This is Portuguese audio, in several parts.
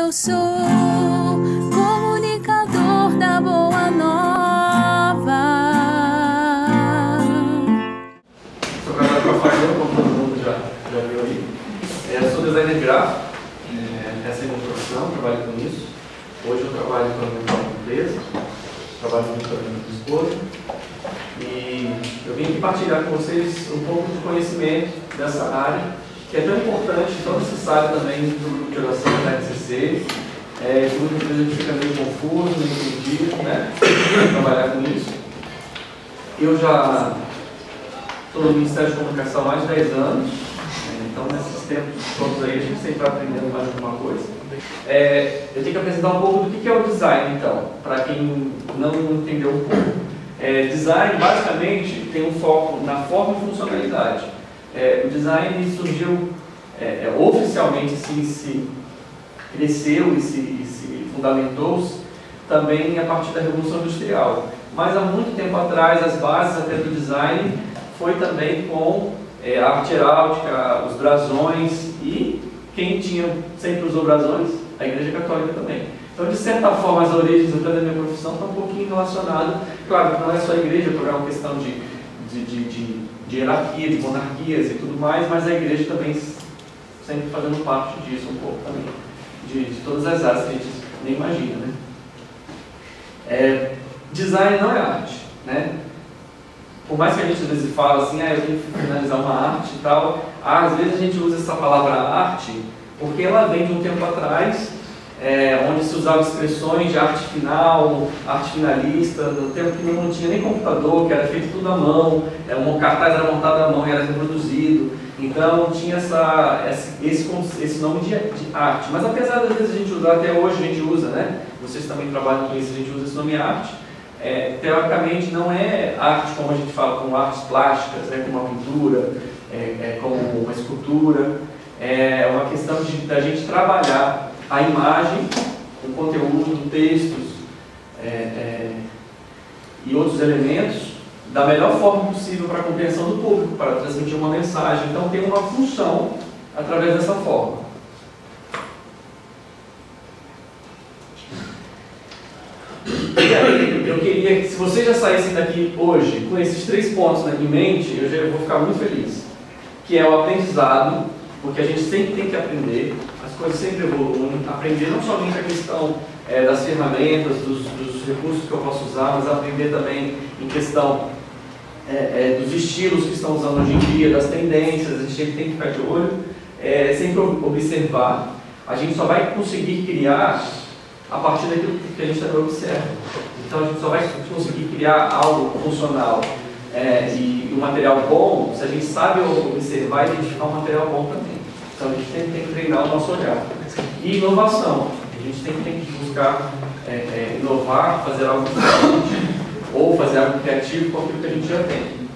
eu sou comunicador da Boa Nova. Sou Carlos Rafael, como todo mundo já viu aí. Eu sou designer gráfico, essa é a minha profissão, trabalho com isso. Hoje eu trabalho com uma empresa, trabalho muito com a minha esposa. E eu vim aqui partilhar com vocês um pouco de conhecimento dessa área, que é tão importante, tão necessário também no grupo de oração da RCC. Muitas vezes a gente fica meio confuso, meio entendido, né? Trabalhar com isso. Eu já estou no Ministério de Comunicação há mais de 10 anos, então nesses tempos todos aí a gente sempre está aprendendo mais alguma coisa. Eu tenho que apresentar um pouco do que é o design, então, para quem não entendeu um pouco. Design, basicamente, tem um foco na forma e funcionalidade. O design surgiu, oficialmente se cresceu e se fundamentou também a partir da Revolução Industrial. Mas há muito tempo atrás, as bases até do design foi também com a arte heráldica, os brasões e quem sempre usou brasões? A Igreja Católica também. Então, de certa forma, as origens até da minha profissão estão um pouquinho relacionadas. Claro que não é só a igreja, porque é uma questão de hierarquia, de monarquias e tudo mais, mas a igreja também sempre fazendo parte disso um pouco também, de todas as áreas que a gente nem imagina, né? Design não é arte, né? Por mais que a gente às vezes fala assim, eu tenho que finalizar uma arte e tal, às vezes a gente usa essa palavra arte porque ela vem de um tempo atrás, onde se usavam expressões de arte final, arte finalista, no tempo que não tinha nem computador, que era feito tudo à mão, um cartaz era montado à mão e era reproduzido, então tinha esse nome de arte. Mas apesar das vezes a gente usar, até hoje a gente usa, né? Vocês também trabalham com isso, a gente usa esse nome arte. Teoricamente não é arte como a gente fala, como artes plásticas, né? Como uma pintura, como uma escultura. É uma questão da gente trabalhar a imagem, o conteúdo, textos e outros elementos da melhor forma possível para a compreensão do público, para transmitir uma mensagem. Então tem uma função através dessa forma. E aí, eu queria que se vocês já saíssem daqui hoje com esses 3 pontos em mente, eu já vou ficar muito feliz. Que é o aprendizado, porque a gente sempre tem que aprender, as coisas sempre evoluem, aprender não somente a questão das ferramentas, dos recursos que eu posso usar, mas aprender também em questão dos estilos que estão usando hoje em dia, das tendências, a gente sempre tem que ficar de olho, sempre observar. A gente só vai conseguir criar a partir daquilo que a gente também observa. Então a gente só vai conseguir criar algo funcional e um material bom se a gente sabe observar e identificar um material bom também. Então a gente sempre tem que treinar o nosso olhar. E inovação. A gente tem que buscar inovar, fazer algo diferente ou fazer algo criativo com aquilo que a gente já tem.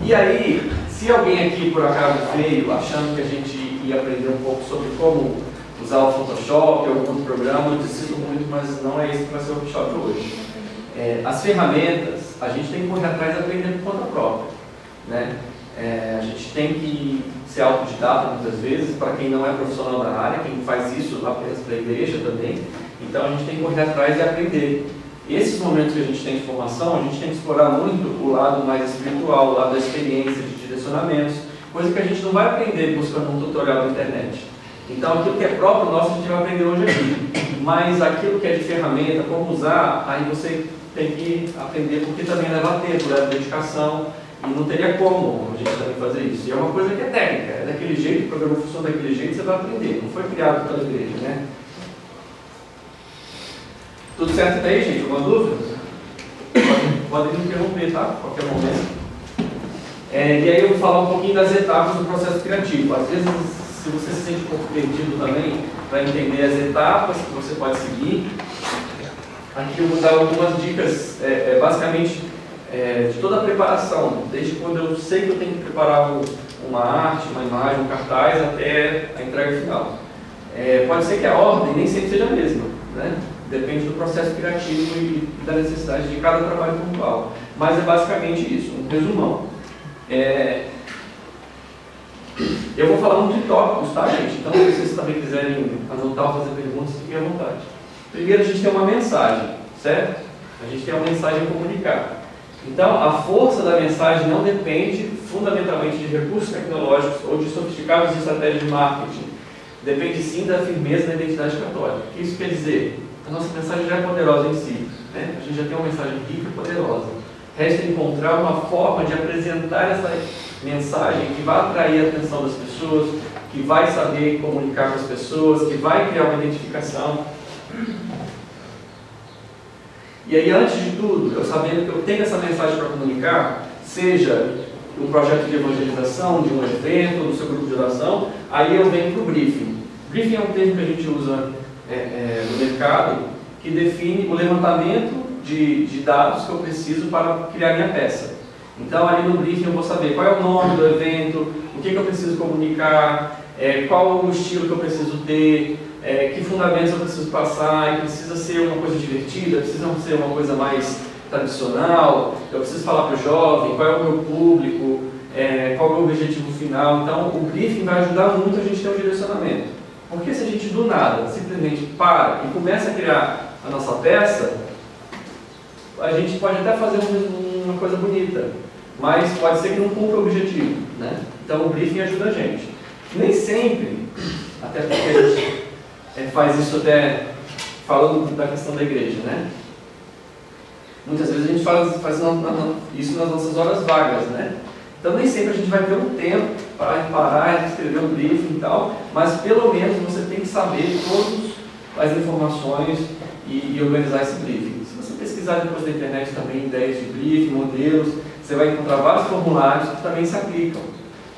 E aí, se alguém aqui por acaso veio achando que a gente ia aprender um pouco sobre como usar o Photoshop ou algum programa, eu sinto muito, mas não é isso que vai ser o workshop hoje. As ferramentas, a gente tem que correr atrás e aprender por conta própria, né? A gente tem que ser autodidata muitas vezes, para quem não é profissional da área, quem faz isso apenas para a igreja também. Então a gente tem que correr atrás e aprender. Esses momentos que a gente tem de formação, a gente tem que explorar muito o lado mais espiritual, o lado da experiência, de direcionamentos, coisa que a gente não vai aprender buscando um tutorial na internet. Então aquilo que é próprio nosso a gente vai aprender hoje aqui, mas aquilo que é de ferramenta, como usar, aí você tem que aprender, porque também leva tempo, leva dedicação, e não teria como a gente também fazer isso. E é uma coisa que é técnica, é daquele jeito, o programa funciona daquele jeito, você vai aprender, não foi criado pela igreja, né? Tudo certo até aí, gente? Alguma dúvida? Podem me interromper, tá? Qualquer momento. E aí eu vou falar um pouquinho das etapas do processo criativo. Às vezes, se você se sente um pouco perdido também, para entender as etapas que você pode seguir, aqui eu vou dar algumas dicas, basicamente, de toda a preparação, desde quando eu sei que eu tenho que preparar uma arte, uma imagem, um cartaz, até a entrega final. Pode ser que a ordem nem sempre seja a mesma, né? Depende do processo criativo e da necessidade de cada trabalho pontual. Mas é basicamente isso, um resumão. Eu vou falar muito de tópicos, tá, gente? Então, também quiserem anotar ou fazer perguntas, fiquem à vontade. Primeiro, a gente tem uma mensagem, certo? A gente tem uma mensagem a comunicar. Então, a força da mensagem não depende fundamentalmente de recursos tecnológicos ou de sofisticadas estratégias de marketing. Depende sim da firmeza da identidade católica. O que isso quer dizer? A nossa mensagem já é poderosa em si, né? A gente já tem uma mensagem rica e poderosa. Resta encontrar uma forma de apresentar essa mensagem que vai atrair a atenção das pessoas, que vai saber comunicar com as pessoas, que vai criar uma identificação. E aí, antes de tudo, eu sabendo que eu tenho essa mensagem para comunicar, seja um projeto de evangelização, de um evento, do seu grupo de oração, aí eu venho para o briefing. Briefing é um termo que a gente usa no mercado, que define o levantamento de dados que eu preciso para criar minha peça. Então, ali no briefing eu vou saber qual é o nome do evento, o que eu preciso comunicar, qual é o estilo que eu preciso ter, que fundamentos eu preciso passar, e precisa ser uma coisa divertida, precisa ser uma coisa mais tradicional, eu preciso falar para o jovem, qual é o meu público, qual é o meu objetivo final. Então, o briefing vai ajudar muito a gente a ter um direcionamento. Porque se a gente do nada, simplesmente para e começa a criar a nossa peça, a gente pode até fazer uma coisa bonita, mas pode ser que não cumpra o objetivo, né? Então, o briefing ajuda a gente. Nem sempre, até porque a gente faz isso até falando da questão da igreja, né? Muitas vezes a gente faz isso nas nossas horas vagas, né? Então nem sempre a gente vai ter um tempo para parar e escrever um briefing e tal, mas pelo menos você tem que saber todas as informações e organizar esse briefing. Se você pesquisar depois da internet também ideias de briefing, modelos, você vai encontrar vários formulários que também se aplicam.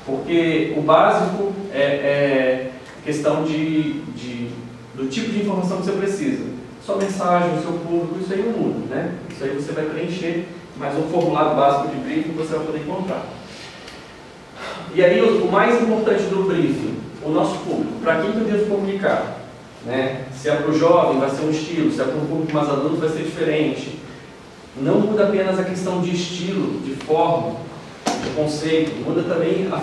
Porque o básico é questão do tipo de informação que você precisa. Sua mensagem, o seu público, isso aí não muda, né? Isso aí você vai preencher, mas um formulário básico de briefing você vai poder encontrar. E aí o mais importante do briefing, o nosso público, para quem eu devo comunicar, né? Se é para o jovem, vai ser um estilo, se é para um público mais adulto, vai ser diferente. Não muda apenas a questão de estilo, de forma, de conceito, muda também a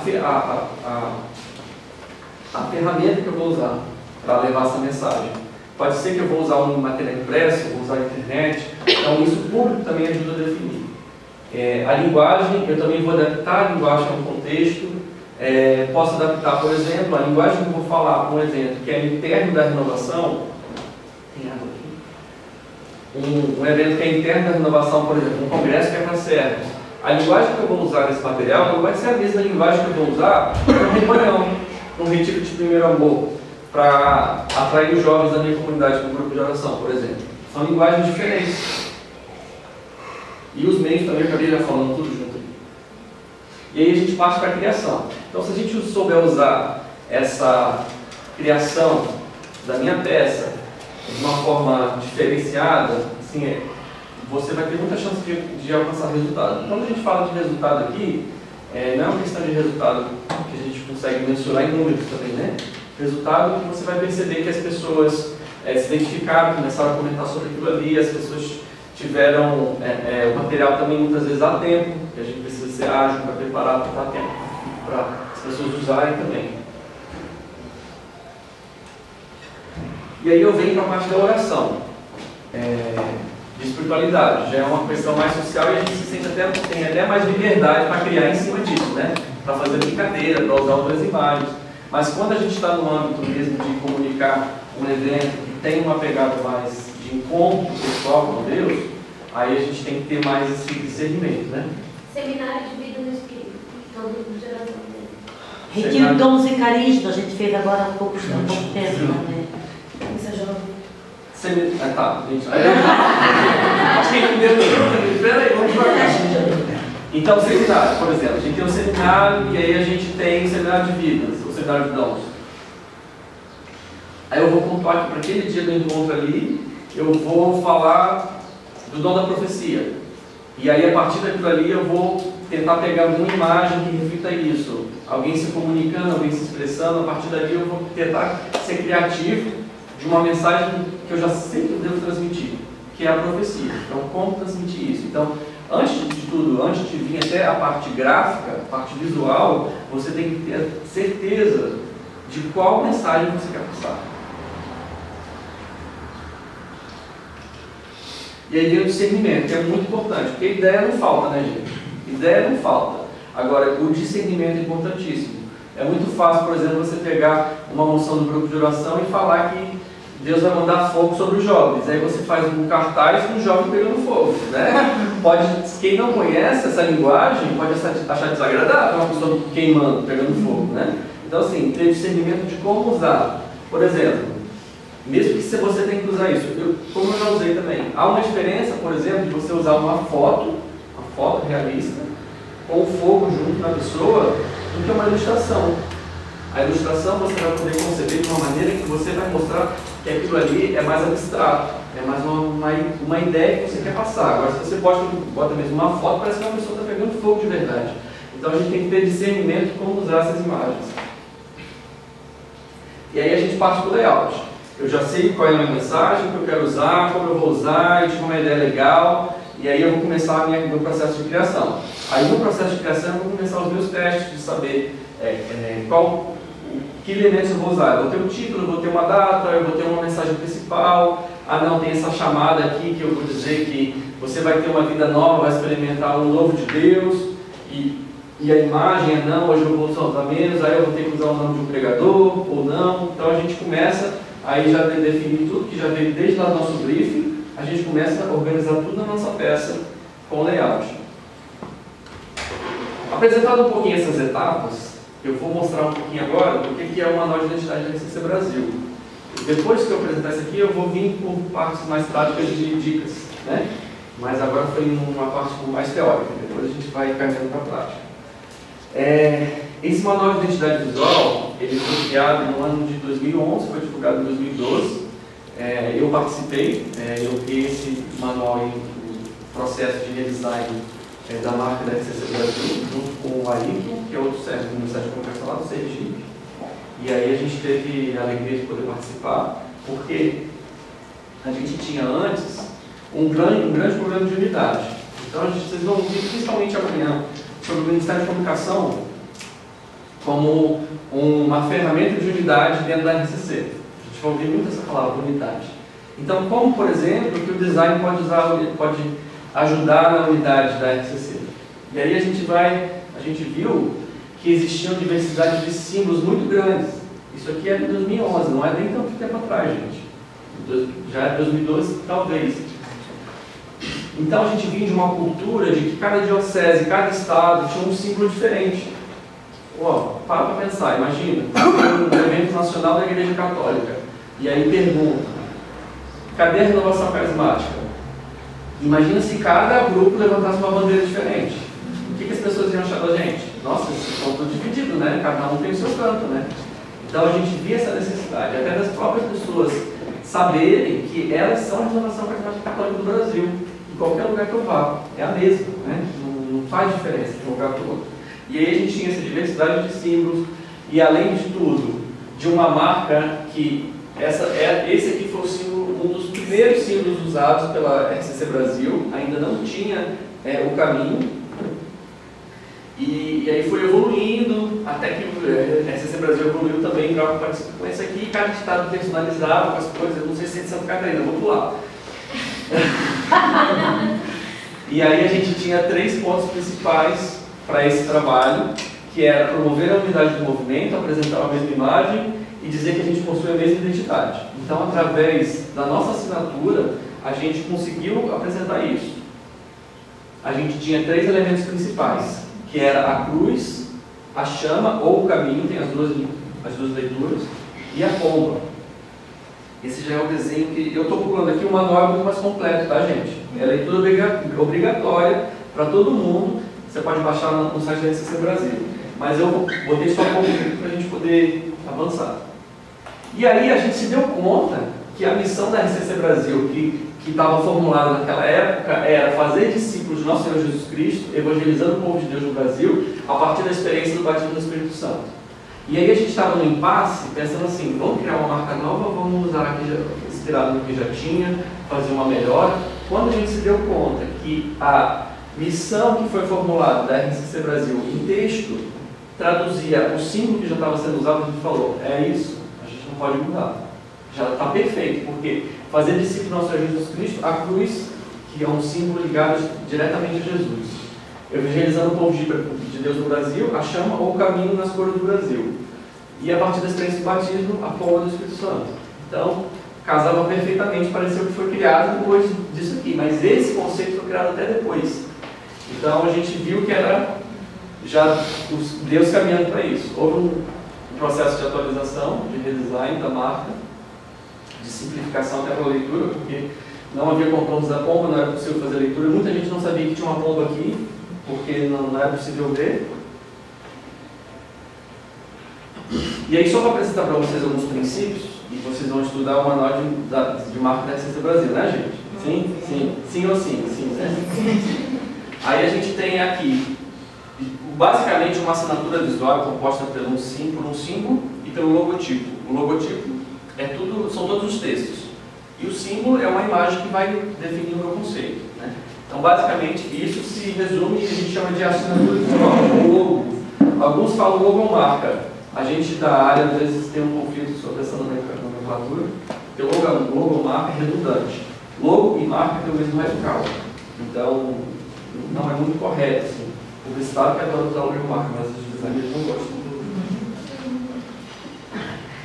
ferramenta que eu vou usar para levar essa mensagem. Pode ser que eu vou usar um material impresso, vou usar a internet, então isso o público também ajuda a definir. A linguagem, eu também vou adaptar a linguagem ao contexto, posso adaptar, por exemplo, a linguagem que eu vou falar para um evento que é interno da renovação. Tem água aqui? Um evento que é interno da renovação, por exemplo, um congresso que é para servos. A linguagem que eu vou usar nesse material não vai ser a mesma linguagem que eu vou usar para um reunião, para um retiro de primeiro amor, para atrair os jovens da minha comunidade para um grupo de oração, por exemplo. São linguagens diferentes. E os meios também, eu acabei já falando tudo junto. E aí a gente parte para a criação. Então, se a gente souber usar essa criação da minha peça de uma forma diferenciada, assim, você vai ter muita chance de alcançar resultado. Quando a gente fala de resultado aqui, não é uma questão de resultado que a gente consegue mensurar em números também, né? Resultado que você vai perceber que as pessoas se identificaram, começaram a comentar sobre aquilo ali, as pessoas tiveram o material também muitas vezes a tempo, que a gente precisa ser ágil para preparar, para dar tempo para as pessoas usarem também. E aí eu venho para a parte da oração, de espiritualidade, já é uma questão mais social e a gente se sente tem até mais liberdade para criar em cima disso, né? Para fazer brincadeira, para usar outras imagens. Mas quando a gente está no âmbito mesmo de comunicar um evento que tem uma pegada mais de encontro pessoal com Deus, aí a gente tem que ter mais esse discernimento, né? Seminário de vida no Espírito, no grupo de oração dele. Retiro de dons e carisma, a gente fez agora há pouco tempo também. Isso é jovem. Tá, gente. Acho que entendeu tudo. Peraí, vamos devagar. Então, seminário, por exemplo, a gente tem um seminário e aí a gente tem um seminário de vidas, o seminário de dons. Aí eu vou pontuar que para aquele dia do encontro ali, eu vou falar do dom da profecia. E aí, a partir daquilo ali, eu vou tentar pegar alguma imagem que reflita isso. Alguém se comunicando, alguém se expressando. A partir dali, eu vou tentar ser criativo de uma mensagem que eu já sei que eu devo transmitir, que é a profecia. Então, como transmitir isso? Então, antes de tudo, antes de vir até a parte gráfica, a parte visual, você tem que ter certeza de qual mensagem você quer passar. E aí vem o discernimento, que é muito importante, porque ideia não falta, né, gente? Ideia não falta. Agora, o discernimento é importantíssimo. É muito fácil, por exemplo, você pegar uma moção do grupo de oração e falar que Deus vai mandar fogo sobre os jovens. Aí você faz um cartaz com um jovem pegando fogo, né? Quem não conhece essa linguagem pode achar desagradável uma pessoa queimando, pegando fogo, né? Então, assim, ter discernimento de como usar. Por exemplo, mesmo que você tenha que usar isso, como eu já usei também, há uma diferença, por exemplo, de você usar uma foto realista, com o fogo junto na pessoa, do que uma ilustração. A ilustração você vai poder conceber de uma maneira que você vai mostrar que aquilo ali é mais abstrato, é mais uma ideia que você quer passar. Agora, se você bota mesmo uma foto, parece que uma pessoa está pegando fogo de verdade. Então a gente tem que ter discernimento de como usar essas imagens. E aí a gente parte para o layout. Eu já sei qual é a minha mensagem, que eu quero usar, como eu vou usar, e tive uma ideia legal, e aí eu vou começar o meu processo de criação. Aí no processo de criação eu vou começar os meus testes de saber que elementos eu vou usar. Eu vou ter um título, eu vou ter uma data, eu vou ter uma mensagem principal. Ah não, tem essa chamada aqui que eu vou dizer que você vai ter uma vida nova, vai experimentar um novo de Deus. E a imagem é não, hoje eu vou usar menos, aí eu vou ter que usar o nome de um pregador ou não. Então a gente começa, aí já definir tudo que já veio desde lá do nosso briefing, a gente começa a organizar tudo na nossa peça com o layout. Apresentado um pouquinho essas etapas, eu vou mostrar um pouquinho agora do que é o Manual de Identidade da RCC Brasil. Depois que eu apresentar isso aqui, eu vou vir com partes mais práticas de dicas, né? Mas agora foi uma parte mais teórica, depois a gente vai caminhando para a prática. Esse Manual de Identidade Visual, ele foi criado no ano de 2011, foi divulgado em 2012. Eu participei, eu criei esse manual em processo de redesign da marca da RCC Brasil, junto com o Ayrton, que é outro serve do Ministério de Comunicação lá do Sergipe. E aí a gente teve a alegria de poder participar, porque a gente tinha antes um grande problema de unidade. Então vocês vão ouvir principalmente amanhã sobre o Ministério de Comunicação como uma ferramenta de unidade dentro da RCC. A gente vai ouvir muito essa palavra, unidade. Então, como por exemplo, que o design pode ajudar na unidade da RCC. E aí a gente viu que existia uma diversidade de símbolos muito grandes. Isso aqui é de 2011, não é nem tanto tempo atrás, gente. Já é 2012, talvez. Então a gente vinha de uma cultura de que cada diocese, cada estado tinha um símbolo diferente. Para pensar, imagina, um evento nacional da Igreja Católica. E aí pergunta, cadê a renovação carismática? Imagina se cada grupo levantasse uma bandeira diferente. O que as pessoas iam achar da gente? Nossa, eles estão todos divididos, né? Cada um tem o seu canto, né? Então a gente via essa necessidade, até das próprias pessoas saberem que elas são a renovação carismática católica do Brasil. Em qualquer lugar que eu vá, é a mesma, né? Não faz diferença de um lugar para o outro. E aí a gente tinha essa diversidade de símbolos, e além de tudo, de uma marca que esse aqui foi o símbolo, um dos primeiros símbolos usados pela RCC Brasil, ainda não tinha o caminho, e aí foi evoluindo, até que a RCC Brasil evoluiu também para participar com esse aqui, e cada estado personalizava com as coisas. Eu não sei se é de Santa Catarina, vou pular. E aí a gente tinha 3 pontos principais para esse trabalho, que era promover a unidade do movimento, apresentar a mesma imagem e dizer que a gente possui a mesma identidade. Então, através da nossa assinatura, a gente conseguiu apresentar isso. A gente tinha 3 elementos principais, que era a cruz, a chama ou o caminho, tem as duas leituras, e a pomba. Esse já é o desenho que... Eu estou pulando aqui, o manual é muito mais completo, tá, gente? É leitura obrigatória para todo mundo. Você pode baixar no site da RCC Brasil. Mas eu botei só um pouquinho para a gente poder avançar. E aí a gente se deu conta que a missão da RCC Brasil, que estava formulada naquela época, era fazer discípulos de nosso Senhor Jesus Cristo, evangelizando o povo de Deus no Brasil, a partir da experiência do batismo do Espírito Santo. E aí a gente estava no impasse, pensando assim, vamos criar uma marca nova, vamos usar aqui inspirado no que já tinha, fazer uma melhora. Quando a gente se deu conta que a missão que foi formulada da RCC Brasil em texto traduzia o símbolo que já estava sendo usado, a gente falou, é isso, a gente não pode mudar. Já está perfeito, porque fazer discípulo do nosso Senhor Jesus Cristo, a cruz, que é um símbolo ligado diretamente a Jesus. Evangelizando o povo de Deus no Brasil, a chama ou o caminho nas cores do Brasil. E a partir da experiência do batismo, a forma do Espírito Santo. Então, casava perfeitamente, pareceu que foi criado depois disso aqui. Mas esse conceito foi criado até depois. Então, a gente viu que era já Deus caminhando para isso. Houve um processo de atualização, de redesign da marca, de simplificação até para a leitura, porque não havia contornos da pomba, não era possível fazer leitura. Muita gente não sabia que tinha uma pomba aqui, porque não era possível ver. E aí, só para apresentar para vocês alguns princípios, e vocês vão estudar o manual de marca da Receita Brasil, né, gente? Sim? Sim. Sim ou sim? Sim, né? Aí a gente tem aqui, basicamente, uma assinatura visual composta por um símbolo e pelo logotipo. O logotipo são todos os textos. E o símbolo é uma imagem que vai definir o meu conceito, né? Então, basicamente, isso se resume e a gente chama de assinatura visual, ou logo. Alguns falam logomarca. A gente da área, às vezes, tem um conflito sobre essa nomenclatura, porque logomarca é redundante. Logo e marca tem o mesmo radical. Então, não é muito correto, assim. O publicitário que adora usar logomarca, mas os designers não gostam.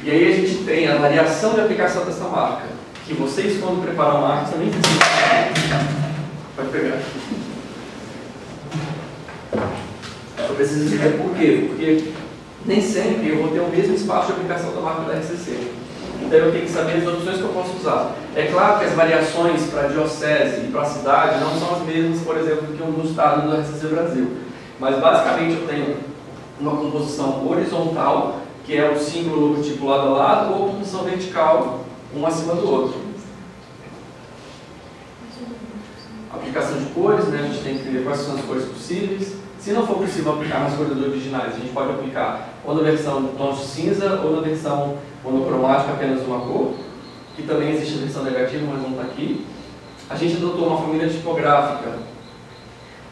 E aí a gente tem a variação de aplicação dessa marca, que vocês, quando preparam a marca, também precisam. Pode pegar. Eu preciso dizer por quê? Porque nem sempre eu vou ter o mesmo espaço de aplicação da marca da RCC. Então eu tenho que saber as opções que eu posso usar. É claro que as variações para a diocese e para a cidade não são as mesmas, por exemplo, que no estado do RCC Brasil. Mas basicamente eu tenho uma composição horizontal, que é o símbolo logotipo lado a lado, ou composição vertical, um acima do outro. Aplicação de cores, né? A gente tem que ver quais são as cores possíveis. Se não for possível aplicar nas cores originais, a gente pode aplicar ou na versão de tons de cinza ou na versão monocromática, apenas uma cor, que também existe a versão negativa, mas não está aqui. A gente adotou uma família tipográfica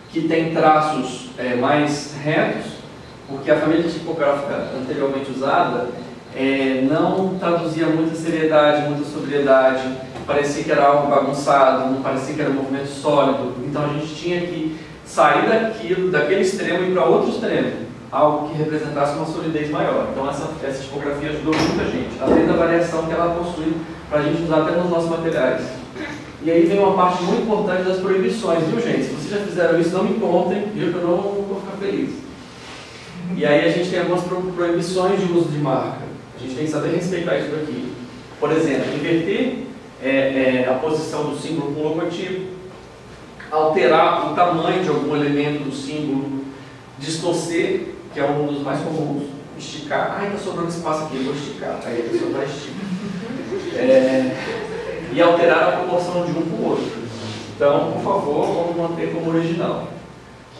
que tem traços mais retos, porque a família tipográfica anteriormente usada não traduzia muita seriedade, muita sobriedade, parecia que era algo bagunçado, não parecia que era um movimento sólido. Então a gente tinha que sair daquele extremo e ir para outro extremo, algo que representasse uma solidez maior. Então essa tipografia ajudou muita gente, além da variação que ela possui para a gente usar até nos nossos materiais. E aí vem uma parte muito importante das proibições, viu, gente? Se vocês já fizeram isso, não me contem, viu, que eu não vou ficar feliz. E aí a gente tem algumas proibições de uso de marca. A gente tem que saber respeitar isso daqui. Por exemplo, inverter a posição do símbolo com o logotipo, alterar o tamanho de algum elemento do símbolo, distorcer, que é um dos mais comuns, esticar. Está sobrando espaço aqui, eu vou esticar. Aí a pessoa vai esticar. E alterar a proporção de um com o outro. Então, por favor, vamos manter como original.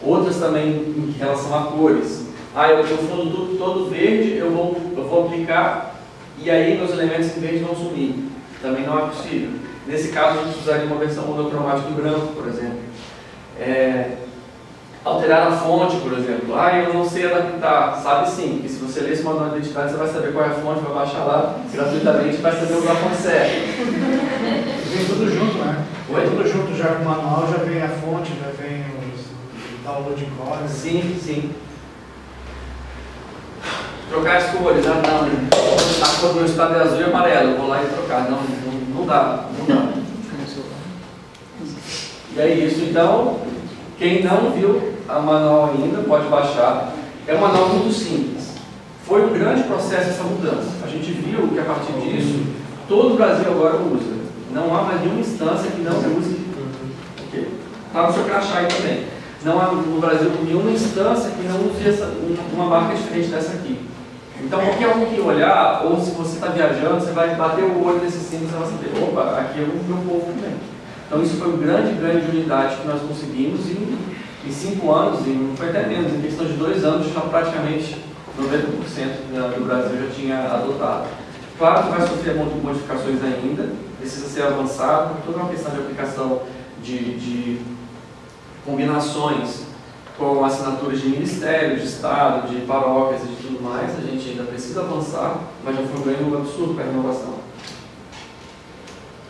Outras também em relação a cores. Eu tenho o fundo todo verde, eu vou aplicar e aí meus elementos em verde vão sumir. Também não é possível. Nesse caso, a gente usaria uma versão monocromática em branco, por exemplo. Alterar a fonte, por exemplo. Eu não sei adaptar. Sabe sim, que se você ler esse manual de identidade, você vai saber qual é a fonte, vai baixar lá gratuitamente e vai saber usar a fonte certa. Vem tudo junto, né? Oi? Tudo junto já com o manual, já vem a fonte, já vem o download de código. Sim, sim. Trocar as cores, não. A cor do meu estado é azul e amarelo, eu vou lá e trocar. Não dá. E é isso. Então, quem não viu a manual ainda, pode baixar. É um manual muito simples. Foi um grande processo essa mudança. A gente viu que a partir disso, todo o Brasil agora usa. Não há mais nenhuma instância que não use. Está no seu crachá aí também. Não há no Brasil nenhuma instância que não use uma marca diferente dessa aqui. Então, qualquer um que olhar, ou se você está viajando, você vai bater o olho nesse símbolo e você vai saber, opa, aqui é o meu povo também. Então, isso foi uma grande unidade que nós conseguimos em 5 anos, e não foi até menos, em questão de 2 anos, já praticamente 90% do Brasil já tinha adotado. Claro que vai sofrer modificações ainda, precisa ser avançado, toda uma questão de aplicação de combinações com assinaturas de ministério, de estado, de paróquias e de tudo mais. A gente ainda precisa avançar, mas já foi um ganho absurdo para a renovação.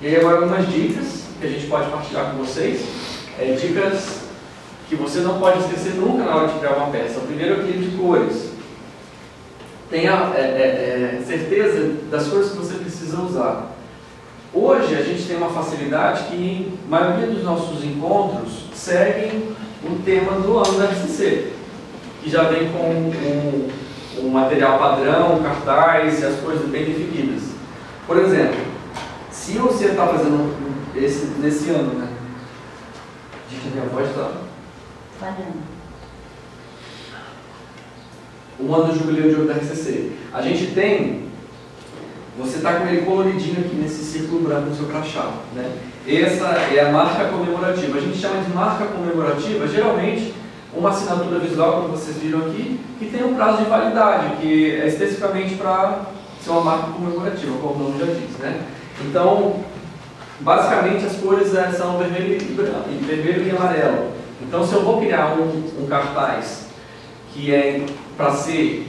E aí agora algumas dicas que a gente pode partilhar com vocês. Dicas que você não pode esquecer nunca na hora de criar uma peça. O primeiro é o equilíbrio de cores. Tenha certeza das cores que você precisa usar. Hoje a gente tem uma facilidade que a maioria dos nossos encontros seguem o tema do ano da RCC, que já vem com um material padrão, cartaz e as coisas bem definidas. Por exemplo, se você está fazendo nesse ano, né? Diz que a minha voz está Falhando. O ano do Jubileu de Ouro da RCC. A gente tem, você está com ele coloridinho aqui nesse círculo branco no seu crachá, né? Essa é a marca comemorativa. A gente chama de marca comemorativa, geralmente, uma assinatura visual, como vocês viram aqui, que tem um prazo de validade, que é especificamente para ser uma marca comemorativa, como o nome já diz, né? Então, basicamente, as cores são vermelho e amarelo. Então, se eu vou criar um cartaz que é para ser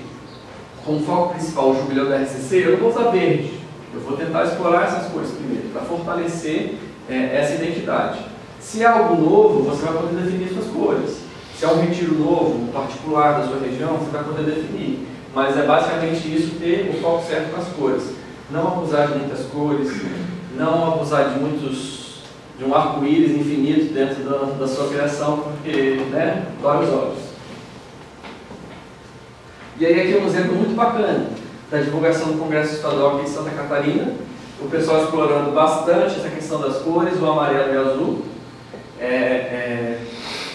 como foco principal o Jubileu da RCC, eu não vou usar verde. Eu vou tentar explorar essas cores primeiro, para fortalecer essa identidade. Se é algo novo, você vai poder definir suas cores. Se é um retiro novo, particular da sua região, você vai poder definir. Mas é basicamente isso, ter o foco certo nas cores. Não abusar de muitas cores, não abusar de um arco-íris infinito dentro da sua criação, porque, né, dói os olhos. E aí aqui é um exemplo muito bacana da divulgação do Congresso Estadual aqui de Santa Catarina. O pessoal explorando bastante essa questão das cores, o amarelo e o azul.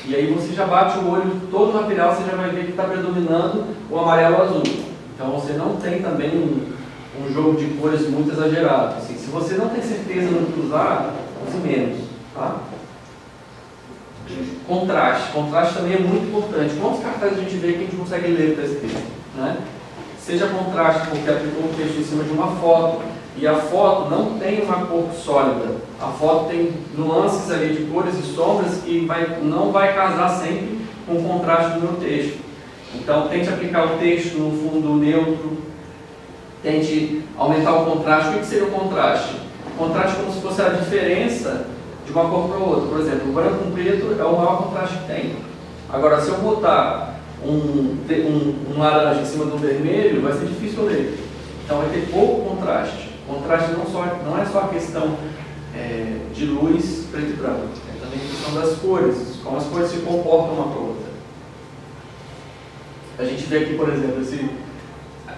E aí você já bate o olho, todo o material você já vai ver que está predominando o amarelo e o azul. Então você não tem também um jogo de cores muito exagerado. Assim, se você não tem certeza no que usar, use menos. Tá? Contraste. Contraste também é muito importante. Quantos cartazes a gente vê que a gente consegue ler o que está escrito? Né? Seja contraste porque aplicou o texto em cima de uma foto, e a foto não tem uma cor sólida. A foto tem nuances ali de cores e sombras que não vai casar sempre com o contraste do meu texto. Então tente aplicar o texto no fundo neutro, tente aumentar o contraste. O que seria o contraste? O contraste é como se fosse a diferença de uma cor para outra. Por exemplo, o branco com preto é o maior contraste que tem. Agora, se eu botar um laranja em cima de um vermelho, vai ser difícil ler. Então vai ter pouco contraste. Contraste não é só a questão de luz preto e branco, é também a questão das cores, como as cores se comportam uma com a outra. A gente vê aqui, por exemplo,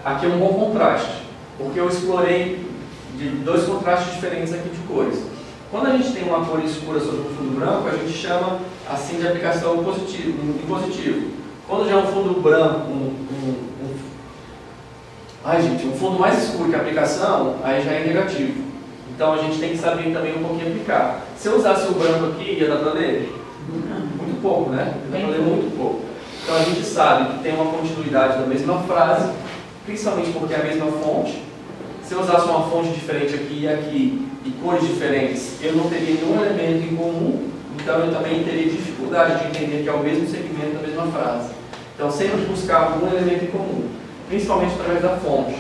aqui é um bom contraste, porque eu explorei dois contrastes diferentes aqui de cores. Quando a gente tem uma cor escura sobre um fundo branco, a gente chama assim de aplicação positivo. Quando já é um fundo branco, um fundo mais escuro que a aplicação, aí já é negativo. Então a gente tem que saber também um pouquinho aplicar. Se eu usasse o branco aqui, ia dar para ler? Muito pouco, né? Ia dar para ler muito pouco. Então a gente sabe que tem uma continuidade da mesma frase, principalmente porque é a mesma fonte. Se eu usasse uma fonte diferente aqui e aqui, e cores diferentes, eu não teria nenhum elemento em comum, então eu também teria dificuldade de entender que é o mesmo segmento da mesma frase. Então sempre buscar algum elemento em comum, principalmente através da fonte.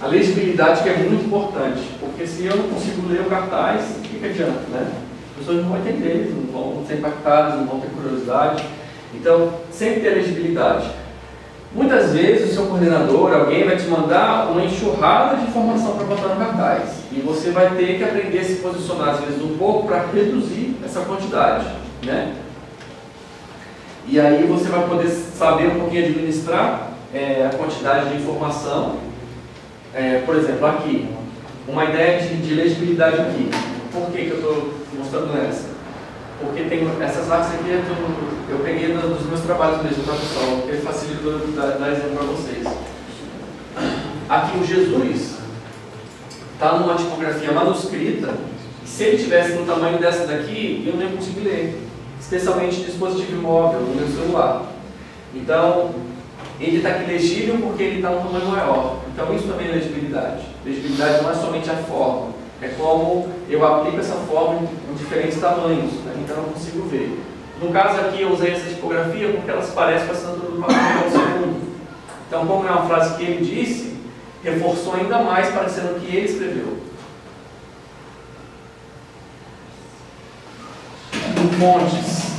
A legibilidade que é muito importante, porque se eu não consigo ler o cartaz, o que adianta, né? As pessoas não vão entender, eles não vão ser impactadas, não vão ter curiosidade. Então, sempre ter legibilidade. Muitas vezes o seu coordenador, alguém vai te mandar uma enxurrada de informação para botar no cartaz. E você vai ter que aprender a se posicionar, às vezes, um pouco para reduzir essa quantidade, né? E aí você vai poder saber um pouquinho administrar a quantidade de informação. Por exemplo, aqui, uma ideia de legibilidade aqui. Por que eu estou mostrando essa? Porque tem essas artes aqui, eu peguei dos meus trabalhos mesmo, tá, pessoal? Porque facilita dar exemplo para vocês. Aqui o Jesus está numa tipografia manuscrita, e se ele tivesse no tamanho dessa daqui, eu não ia conseguir ler. Especialmente dispositivo móvel, no meu celular. Então, ele está aqui legível porque ele está num tamanho maior. Então, isso também é legibilidade. Legibilidade não é somente a forma, é como eu aplico essa forma em diferentes tamanhos, né? Então eu consigo ver. No caso aqui eu usei essa tipografia porque ela se parece com a assinatura do papai Paulo II. Então, como é uma frase que ele disse, reforçou ainda mais parecendo o que ele escreveu. Fontes.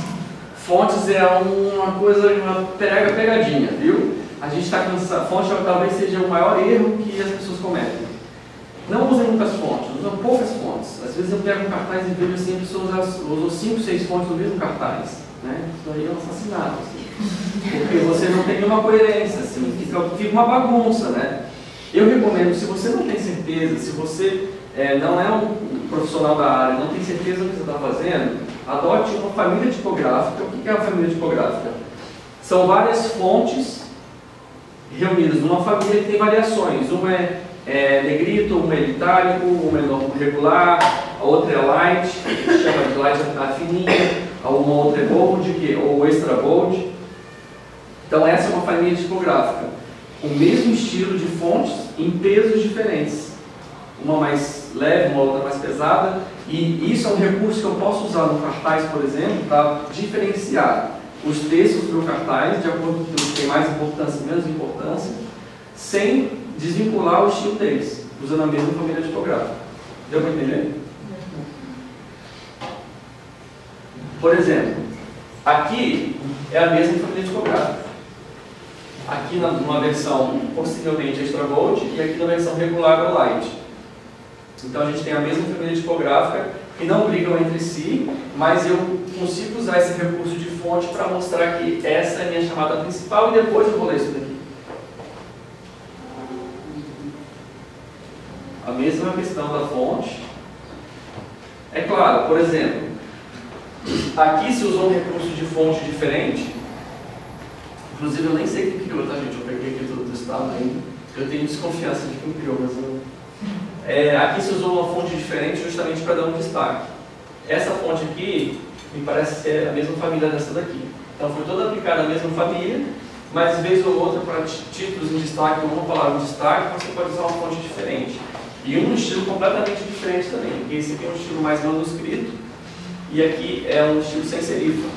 Fontes é uma coisa, uma pegadinha, viu? A gente está cansado. Fonte talvez seja o maior erro que as pessoas cometem. Não usem muitas fontes, usam poucas fontes. Às vezes eu pego um cartaz e vejo assim, a pessoa usou 5, 6 fontes no mesmo cartaz. Né? Isso aí é um assassinato. Assim. Porque você não tem nenhuma coerência, assim, fica uma bagunça, né? Eu recomendo, se você não tem certeza, se você não é um profissional da área, não tem certeza do que você está fazendo, adote uma família tipográfica. O que é uma família tipográfica? São várias fontes reunidas numa família que tem variações. Uma é negrito, uma é itálico, uma é regular, a outra é light, que se chama de light a fininha, uma outra é bold, ou extra bold. Então essa é uma família tipográfica. O mesmo estilo de fontes em pesos diferentes. Uma mais leve, uma outra mais pesada. E isso é um recurso que eu posso usar no cartaz, por exemplo, para diferenciar os textos do cartaz de acordo com o que tem mais importância e menos importância, sem desvincular o estilo deles, usando a mesma família tipográfica. Deu para entender? Por exemplo, aqui é a mesma família tipográfica. Aqui numa versão possivelmente extra bold e aqui na versão regular ou light. Então a gente tem a mesma família tipográfica que não brigam entre si, mas eu consigo usar esse recurso de fonte para mostrar que essa é a minha chamada principal e depois eu vou ler isso daqui. A mesma questão da fonte. É claro, por exemplo, aqui se usou um recurso de fonte diferente. Inclusive eu nem sei quem criou, tá gente? Eu peguei aqui do estado ainda. Eu tenho desconfiança de quem criou, mas eu... aqui se usou uma fonte diferente justamente para dar um destaque. Essa fonte aqui me parece ser a mesma família dessa daqui. Então foi toda aplicada à mesma família, mas vez ou outra para títulos em destaque, ou uma palavra em destaque, você pode usar uma fonte diferente. E um estilo completamente diferente também, porque esse aqui é um estilo mais manuscrito e aqui é um estilo sem serifa.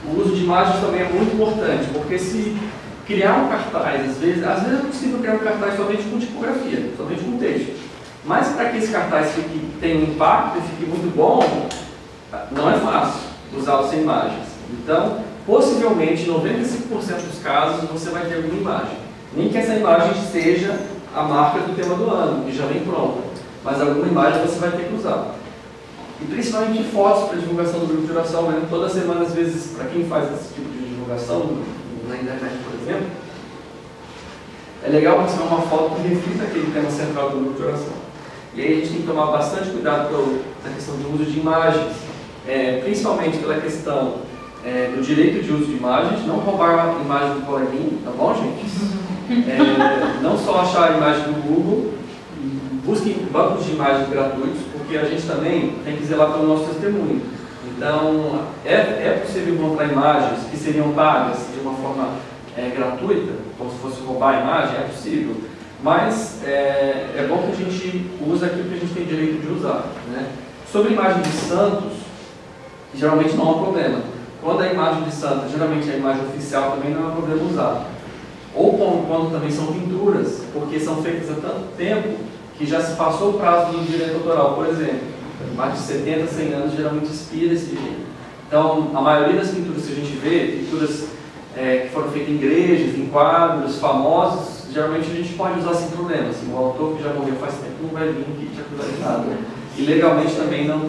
O uso de imagens também é muito importante, porque se criar um cartaz, às vezes é possível criar um cartaz somente com tipografia, somente com texto. Mas para que esse cartaz tenha um impacto e fique muito bom, não é fácil usá-lo sem imagens. Então, possivelmente, em 95% dos casos, você vai ter alguma imagem. Nem que essa imagem seja a marca do tema do ano, que já vem pronta. Mas alguma imagem você vai ter que usar. E principalmente fotos para divulgação do grupo de oração, né? Toda semana, às vezes, para quem faz esse tipo de divulgação, na internet, por exemplo, é legal você ter uma foto que reflita aquele tema central do grupo de oração. E aí a gente tem que tomar bastante cuidado na questão do uso de imagens, principalmente pela questão do direito de uso de imagens, não roubar a imagem do coleguinha, tá bom, gente? Não só achar a imagem do Google, busquem bancos de imagens gratuitos, porque a gente também tem que zelar pelo nosso testemunho. Então, é possível encontrar imagens que seriam pagas de uma forma gratuita, como se fosse roubar a imagem, é possível. Mas é bom que a gente use aquilo que a gente tem direito de usar, né? Sobre imagem de santos, geralmente não há problema. Quando a imagem de santos, geralmente a imagem oficial, também não é problema usar. Ou quando também são pinturas, porque são feitas há tanto tempo que já se passou o prazo do direito autoral, por exemplo. Mais de 70, 100 anos geralmente expira esse direito. Então, a maioria das pinturas que a gente vê, pinturas que foram feitas em igrejas, em quadros famosos, geralmente a gente pode usar sem problema. Assim, o autor que já morreu faz tempo não vai vir aqui te acusar de nada. E legalmente também não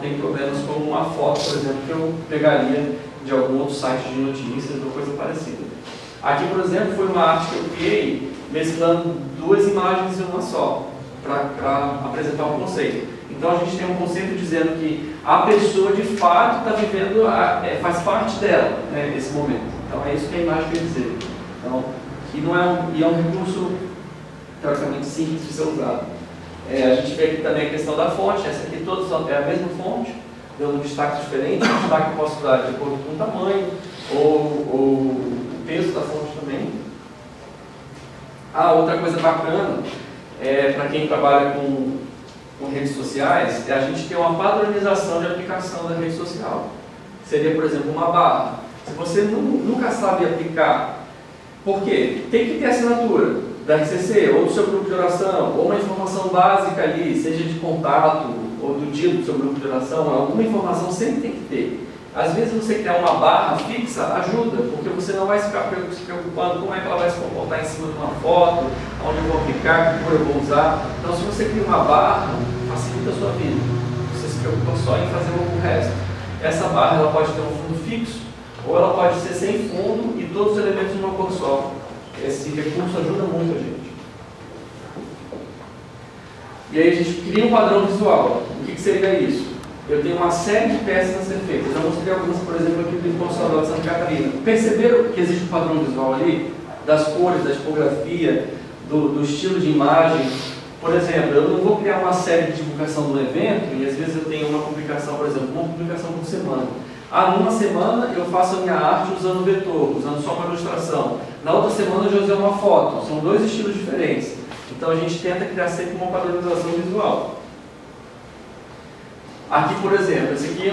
tem problemas com uma foto, por exemplo, que eu pegaria de algum outro site de notícias ou coisa parecida. Aqui, por exemplo, foi uma arte que eu criei mesclando duas imagens em uma só, para apresentar um conceito. Então a gente tem um conceito dizendo que a pessoa de fato está vivendo, faz parte dela, né, esse momento. Então é isso que a imagem quer dizer. Então, é um recurso teoricamente simples de ser usado. A gente vê aqui também a questão da fonte. Essa aqui todas é a mesma fonte, dando um destaque diferente. Um destaque eu posso dar de acordo com o tamanho ou o peso da fonte também. Outra coisa bacana para quem trabalha com com redes sociais é a gente ter uma padronização de aplicação da rede social. Seria, por exemplo, uma barra. Se você nunca sabe aplicar, por quê? Tem que ter assinatura da RCC, ou do seu grupo de oração, ou uma informação básica ali, seja de contato, ou do dia do seu grupo de oração, alguma informação sempre tem que ter. Às vezes você criar uma barra fixa ajuda, porque você não vai ficar se preocupando como é que ela vai se comportar em cima de uma foto, onde eu vou aplicar, que cor eu vou usar. Então, se você cria uma barra, facilita a sua vida. Você se preocupa só em fazer o resto. Essa barra ela pode ter um fundo fixo, ou ela pode ser sem fundo e todos os elementos numa cor só. Esse recurso ajuda muito a gente. E aí a gente cria um padrão visual. O que seria isso? Eu tenho uma série de peças a ser feitas. Eu mostrei algumas, por exemplo, aqui do Consolador de Santa Catarina. Perceberam que existe um padrão visual ali? Das cores, da tipografia, do estilo de imagem. Por exemplo, eu não vou criar uma série de divulgação do evento e às vezes eu tenho uma publicação, por exemplo, uma publicação por semana. Numa semana eu faço a minha arte usando vetor, usando só uma ilustração. Na outra semana eu já usei uma foto. São dois estilos diferentes. Então a gente tenta criar sempre uma padronização visual. Aqui, por exemplo, esse aqui é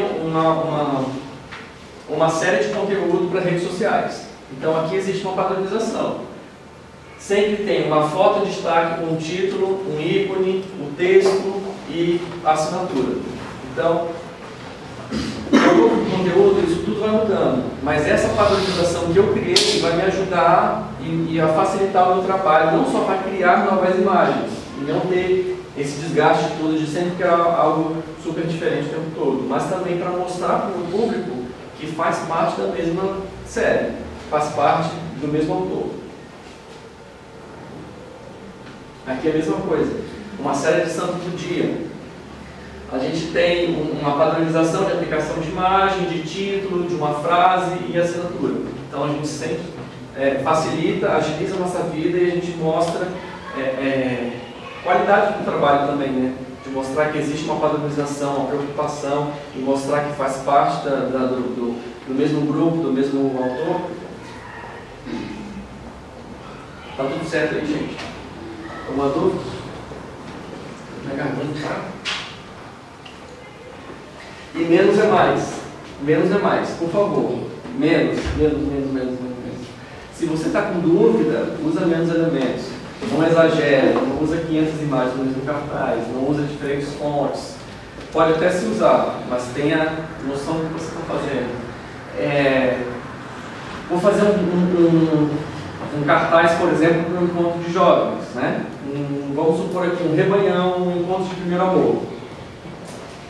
uma série de conteúdo para redes sociais. Então aqui existe uma padronização. Sempre tem uma foto de destaque com um título, um ícone, o texto e a assinatura. Então, o conteúdo, isso tudo vai mudando. Mas essa padronização que eu criei vai me ajudar e a facilitar o meu trabalho, não só para criar novas imagens, e não ter esse desgaste todo de sempre criar algo super diferente o tempo todo, mas também para mostrar para o público que faz parte da mesma série, faz parte do mesmo autor. Aqui é a mesma coisa, uma série de santos do dia. A gente tem uma padronização de aplicação de imagem, de título, de uma frase e assinatura. Então a gente sempre facilita, agiliza a nossa vida e a gente mostra qualidade do trabalho também, né? De mostrar que existe uma padronização, uma preocupação, e mostrar que faz parte do mesmo grupo, do mesmo autor. Tá tudo certo aí, gente? Alguma dúvida? Minha garganta tá? E menos é mais. Menos é mais, por favor. Menos. Se você está com dúvida, usa menos elementos. Não exagere, não usa 500 imagens no mesmo cartaz, não usa diferentes fontes. Pode até se usar, mas tenha noção do que você está fazendo. Vou fazer um cartaz, por exemplo, para um encontro de jovens, né? Vamos supor aqui um rebanhão, um encontro de primeiro amor.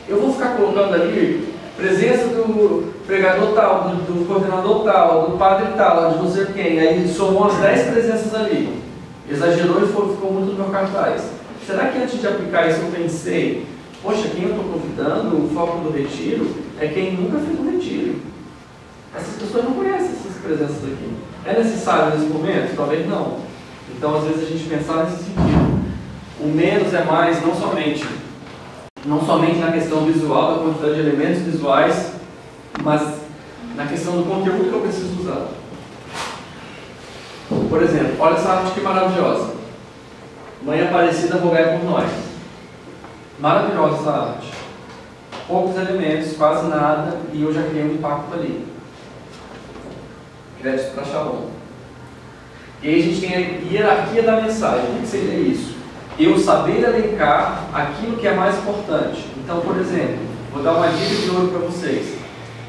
Eu vou ficar colocando ali presença do pregador tal, do coordenador tal, do padre tal, de não sei quem. Aí somou as 10 presenças ali. Exagerou e ficou muito no meu cartaz. Será que antes de aplicar isso eu pensei, poxa, quem eu estou convidando, o foco do retiro, é quem nunca fez um retiro. Essas pessoas não conhecem essas presenças aqui. É necessário nesse momento? Talvez não. Então, às vezes, a gente pensar nesse sentido. O menos é mais, não somente na questão visual, da quantidade de elementos visuais, mas na questão do conteúdo que eu preciso usar. Por exemplo, olha essa arte que maravilhosa. Mãe Aparecida, rogai por nós. Maravilhosa essa arte. Poucos elementos, quase nada, e eu já criei um impacto ali. Crédito para Shalom. E aí a gente tem a hierarquia da mensagem. O que seria isso? Eu saber elencar aquilo que é mais importante. Então, por exemplo, vou dar uma dica de ouro para vocês.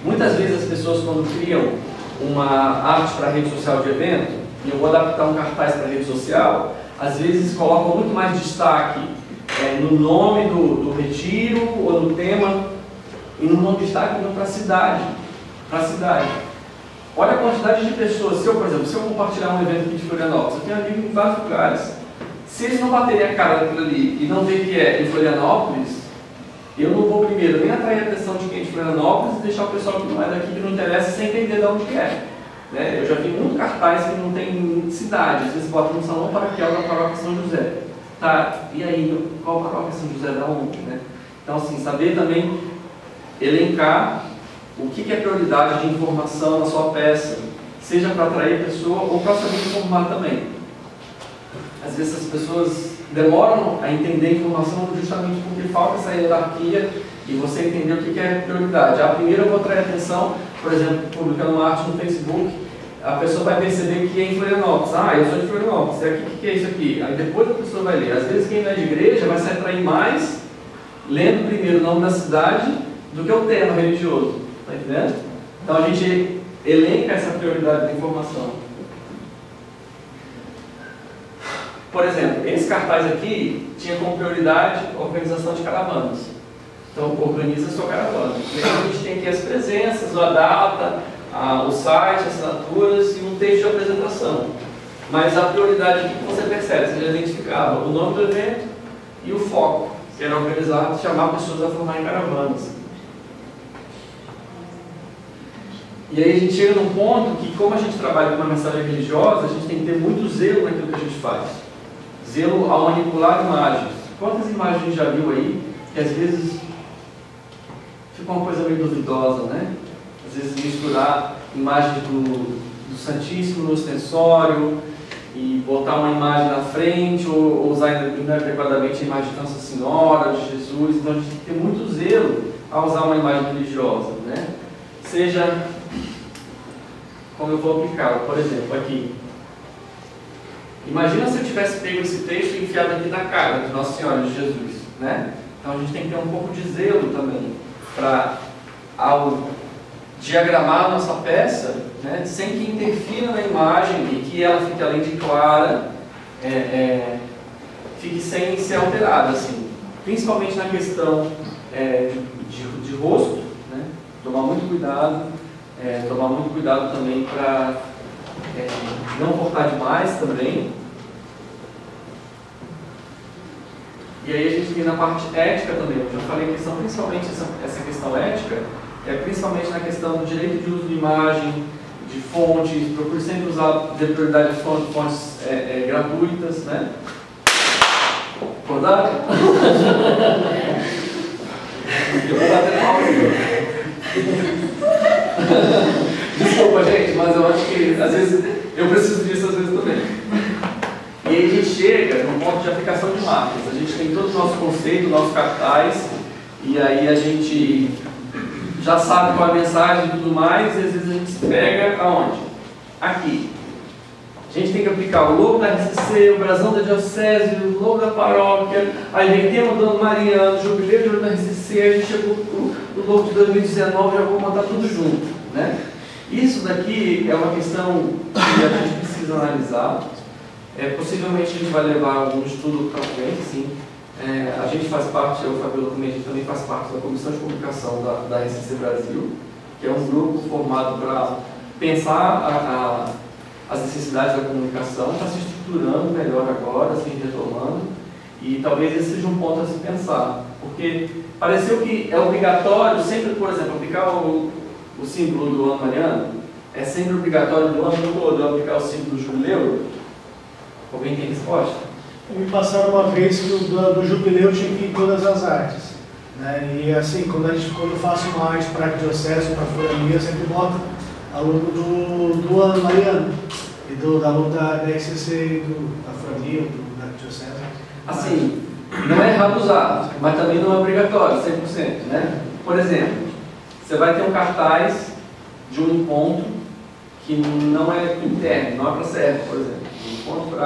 Muitas vezes as pessoas, quando criam uma arte para rede social de evento, e eu vou adaptar um cartaz para rede social, às vezes colocam muito mais destaque no nome do retiro ou no tema, e não dão destaque para a cidade. Olha a quantidade de pessoas. Por exemplo, se eu compartilhar um evento aqui de Florianópolis, eu tenho amigos em vários lugares. Se eles não baterem a cara daquilo ali e não ver que é em Florianópolis, eu não vou primeiro nem atrair a atenção de quem é de Florianópolis e deixar o pessoal que não é daqui, que não interessa, sem entender de onde é. Né? Eu já vi muito cartaz que não tem cidade, às vezes botam no Salão Paroquial da Paróquia São José. Tá, e aí, qual Paróquia São José da onde? Né? Então, assim, saber também elencar o que é prioridade de informação na sua peça, seja para atrair a pessoa ou para saber informar também. às vezes as pessoas demoram a entender a informação justamente porque falta essa hierarquia e você entender o que é prioridade. A primeira eu vou atrair atenção, por exemplo, publicando uma arte no Facebook, a pessoa vai perceber que é em Florianópolis. Ah, eu sou de Florianópolis, o que é isso aqui? Aí depois a pessoa vai ler. Às vezes quem não é de igreja vai se atrair mais lendo primeiro o nome da cidade do que o tema religioso. Está entendendo? Então a gente elenca essa prioridade da informação. Por exemplo, esse cartaz aqui tinha como prioridade a organização de caravanas. Então, organiza a sua caravana. E aí a gente tem aqui as presenças, a data, o site, as assinaturas e um texto de apresentação. Mas a prioridade aqui que você percebe, você já identificava o nome do evento e o foco, que era organizar, chamar pessoas a formar em caravanas. E aí a gente chega num ponto que, como a gente trabalha com uma mensagem religiosa, a gente tem que ter muito zelo naquilo que a gente faz. Zelo ao manipular imagens. Quantas imagens a gente já viu aí, que às vezes fica uma coisa meio duvidosa, né? Às vezes misturar imagens do Santíssimo no ostensório e botar uma imagem na frente, ou usar inadequadamente a imagem de Nossa Senhora, de Jesus. Então a gente tem que ter muito zelo ao usar uma imagem religiosa, né? Seja como eu vou aplicar, por exemplo, aqui. Imagina se eu tivesse pego esse texto e enfiado aqui na cara de Nossa Senhora de Jesus, né? Então a gente tem que ter um pouco de zelo também, para, ao diagramar a nossa peça, né, sem que interfira na imagem e que ela fique, além de clara, fique sem ser alterada, assim. Principalmente na questão de rosto, né? Tomar muito cuidado também para não cortar demais também. E aí a gente vem na parte ética também. Eu já falei que são principalmente essa questão ética, principalmente na questão do direito de uso de imagem, de fontes. Procure sempre usar de prioridade de fontes gratuitas, né? Acordaram? Eu vou bater palma. Desculpa, gente, mas eu acho que às vezes eu preciso disso às vezes também. E aí a gente chega no ponto de aplicação de marcas. A gente tem todo o nosso conceito, o nosso cartaz, e aí a gente já sabe qual é a mensagem e tudo mais, e às vezes a gente se pega aonde? Aqui. A gente tem que aplicar o logo da RCC, o brasão da diocese, o logo da paróquia, aí vem tema do ano mariano, jubileu de ouro da RCC, aí a gente chegou no logo de 2019, já vou montar tudo junto, né? Isso daqui é uma questão que a gente precisa analisar. Possivelmente a gente vai levar algum estudo para frente, sim. A gente faz parte, eu e o Fabiola também, a gente também faz parte da Comissão de Comunicação da RCC Brasil, que é um grupo formado para pensar as necessidades da comunicação, está se estruturando melhor agora, se retomando, e talvez esse seja um ponto a se pensar, porque pareceu que é obrigatório sempre, por exemplo, aplicar o símbolo do ano mariano, é sempre obrigatório do ano todo aplicar o símbolo do jubileu. Alguém tem resposta? Me passaram uma vez que do jubileu tinha que ir em todas as artes, né? E assim, quando eu faço uma arte para a diocese ou para a florania, eu sempre boto a logo do ano mariano e da logo da RCC, da florania, da diocese. Assim, não é errado usar, mas também não é obrigatório, 100%, né? Por exemplo, você vai ter um cartaz de um encontro que não é interno, não é para serve, por exemplo. Um encontro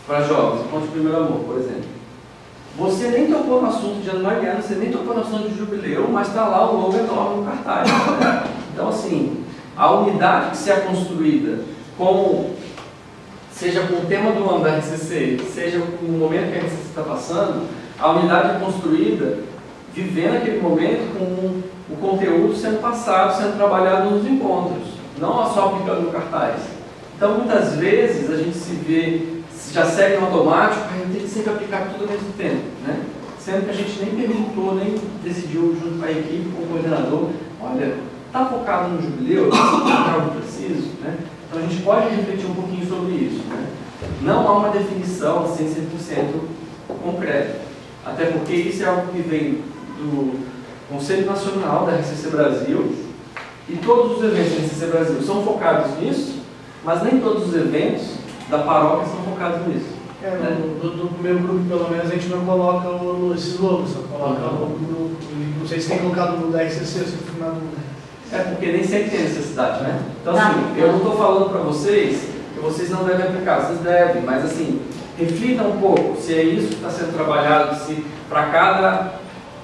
para jovens, encontro de primeiro amor, por exemplo. Você nem tocou no assunto de ano mariano, você nem tocou no assunto de jubileu, mas está lá o logo enorme no cartaz. Né? Então, assim, a unidade que se é construída, seja com o tema do ano da RCC, seja com o momento que a RCC está passando, a unidade é construída vivendo aquele momento com o conteúdo sendo passado, sendo trabalhado nos encontros, não só aplicando no cartaz. Então, muitas vezes, a gente se vê, já segue no automático, a gente tem que sempre aplicar tudo ao mesmo tempo, né? Sendo que a gente nem perguntou, nem decidiu junto com a equipe, com o coordenador, olha, está focado no jubileu, está algo preciso, né? Então, a gente pode refletir um pouquinho sobre isso, né? Não há uma definição assim 100% concreta, até porque isso é algo que vem do Conselho Nacional da RCC Brasil, e todos os eventos da RCC Brasil são focados nisso, mas nem todos os eventos da paróquia são focados nisso. Do meu grupo, pelo menos, a gente não coloca esses logos, só coloca o logo do grupo. E não sei se tem colocado no da RCC, se eu fico na dúvida. É porque nem sempre tem necessidade, né? Então, assim, eu não estou falando para vocês que vocês não devem aplicar, vocês devem, mas assim, reflitam um pouco se é isso que está sendo trabalhado, se para cada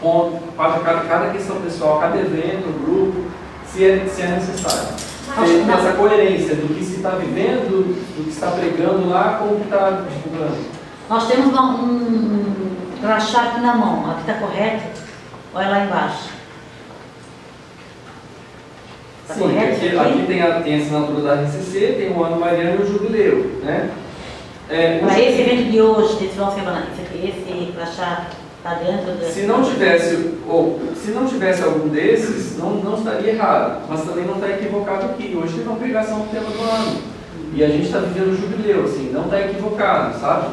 ponto, para cada questão pessoal, cada evento, grupo, se é necessário. Ter essa coerência do que se está vivendo, do que se está pregando lá, com o que está divulgando. Nós temos um crachá aqui na mão, aqui está correto? Olha lá embaixo. Tá Sim, correto? aqui tem a assinatura da RCC, tem o ano mariano e o jubileu, né? Para esse evento de hoje, desse final de semana, esse crachá está dentro do... Se não tivesse algum desses, não estaria errado, mas também não está equivocado aqui. Hoje teve uma pregação do tema do ano e a gente está vivendo o jubileu, assim, não está equivocado, sabe?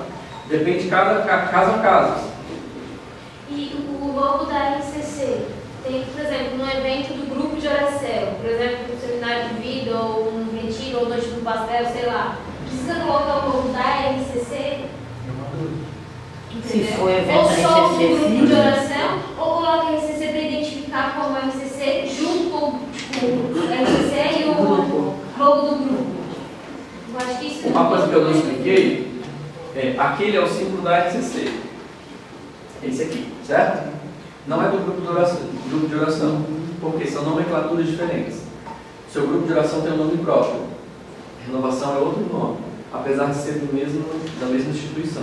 Depende de caso a caso. E o logo da RCC tem, por exemplo, no evento do grupo de oração, por exemplo, um seminário de vida, ou um retiro, ou noite do pastel, sei lá, precisa colocar o logo da RCC? Se for evento ou só o RCC, grupo de oração, ou coloca a RCC para identificar como a RCC junto com o RCC e o logo do grupo. Eu acho que isso Uma coisa que eu não expliquei, aquele é o símbolo da RCC. Esse aqui, certo? Não é do grupo de oração, porque são nomenclaturas diferentes. Seu grupo de oração tem um nome próprio. Renovação é outro nome, apesar de ser da mesma instituição.